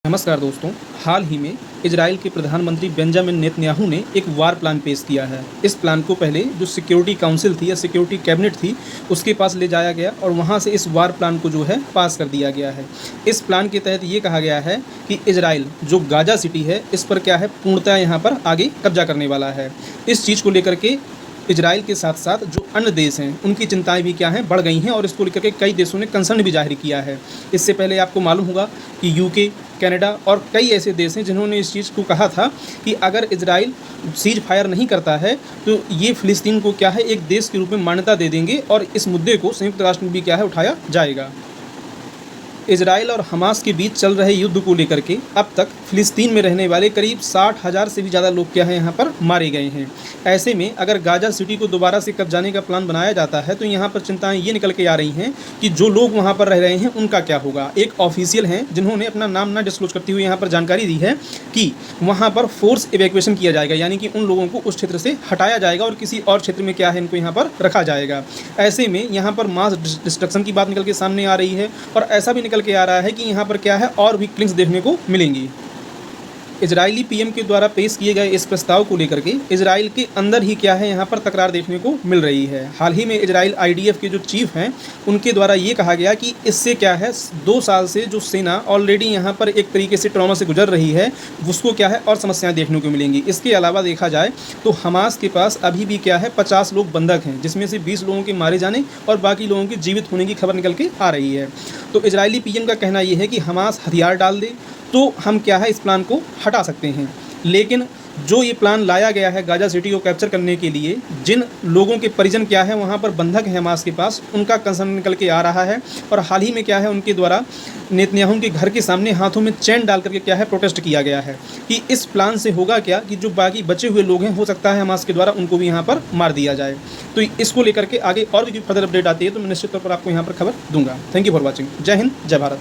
नमस्कार दोस्तों। हाल ही में इजराइल के प्रधानमंत्री बेंजामिन नेतन्याहू ने एक वार प्लान पेश किया है। इस प्लान को पहले जो सिक्योरिटी काउंसिल थी या सिक्योरिटी कैबिनेट थी उसके पास ले जाया गया और वहां से इस वार प्लान को जो है पास कर दिया गया है। इस प्लान के तहत ये कहा गया है कि इजराइल जो गाजा सिटी है इस पर क्या है पूर्णतः यहाँ पर आगे कब्जा करने वाला है। इस चीज़ को लेकर के इजराइल के साथ साथ जो अन्य देश हैं उनकी चिंताएं भी क्या हैं बढ़ गई हैं और इसको लेकर के कई देशों ने कंसर्न भी जाहिर किया है। इससे पहले आपको मालूम होगा कि यूके, कनाडा और कई ऐसे देश हैं जिन्होंने इस चीज़ को कहा था कि अगर इजराइल सीज फायर नहीं करता है तो ये फ़िलिस्तीन को क्या है एक देश के रूप में मान्यता दे देंगे और इस मुद्दे को संयुक्त राष्ट्र में भी क्या है उठाया जाएगा। इजराइल और हमास के बीच चल रहे युद्ध को लेकर के अब तक फ़िलिस्तीन में रहने वाले करीब 60,000 से भी ज़्यादा लोग क्या है यहाँ पर मारे गए हैं। ऐसे में अगर गाजा सिटी को दोबारा से कब्जाने का प्लान बनाया जाता है तो यहाँ पर चिंताएं ये निकल के आ रही हैं कि जो लोग वहाँ पर रह रहे हैं उनका क्या होगा। एक ऑफिशियल हैं जिन्होंने अपना नाम ना डिस्क्लोज करते हुए यहाँ पर जानकारी दी है कि वहाँ पर फोर्स इवैक्यूएशन किया जाएगा, यानी कि उन लोगों को उस क्षेत्र से हटाया जाएगा और किसी और क्षेत्र में क्या है इनको यहाँ पर रखा जाएगा। ऐसे में यहाँ पर मास डिस्ट्रक्शन की बात निकल के सामने आ रही है और ऐसा भी निकल के आ रहा है कि यहाँ पर क्या है और भी क्लिप्स देखने को मिलेंगी। इजरायली पीएम के द्वारा पेश किए गए इस प्रस्ताव को लेकर के इजराइल के अंदर ही क्या है यहाँ पर तकरार देखने को मिल रही है। हाल ही में इजराइल आईडीएफ के जो चीफ हैं उनके द्वारा ये कहा गया कि इससे क्या है 2 साल से जो सेना ऑलरेडी यहाँ पर एक तरीके से ट्रॉमा से गुजर रही है उसको क्या है और समस्याएं देखने को मिलेंगी। इसके अलावा देखा जाए तो हमास के पास अभी भी क्या है 50 लोग बंधक हैं, जिसमें से 20 लोगों के मारे जाने और बाकी लोगों के जीवित होने की खबर निकल के आ रही है। तो इजरायली पीएम का कहना यह है कि हमास हथियार डाल दे तो हम क्या है इस प्लान को हटा सकते हैं। लेकिन जो ये प्लान लाया गया है गाजा सिटी को कैप्चर करने के लिए, जिन लोगों के परिजन क्या है वहाँ पर बंधक हैं हमास के पास, उनका कंसर्न निकल के आ रहा है। और हाल ही में क्या है उनके द्वारा नेतन्याहू के घर के सामने हाथों में चैन डाल करके क्या है प्रोटेस्ट किया गया है कि इस प्लान से होगा क्या कि जो बाकी बचे हुए लोग हैं हो सकता है हमास के द्वारा उनको भी यहाँ पर मार दिया जाए। तो इसको लेकर के आगे और भी फर्दर अपडेट आती है तो मैं निश्चित तौर पर आपको यहाँ पर खबर दूंगा। Thank you for watching. जय हिंद, जय भारत।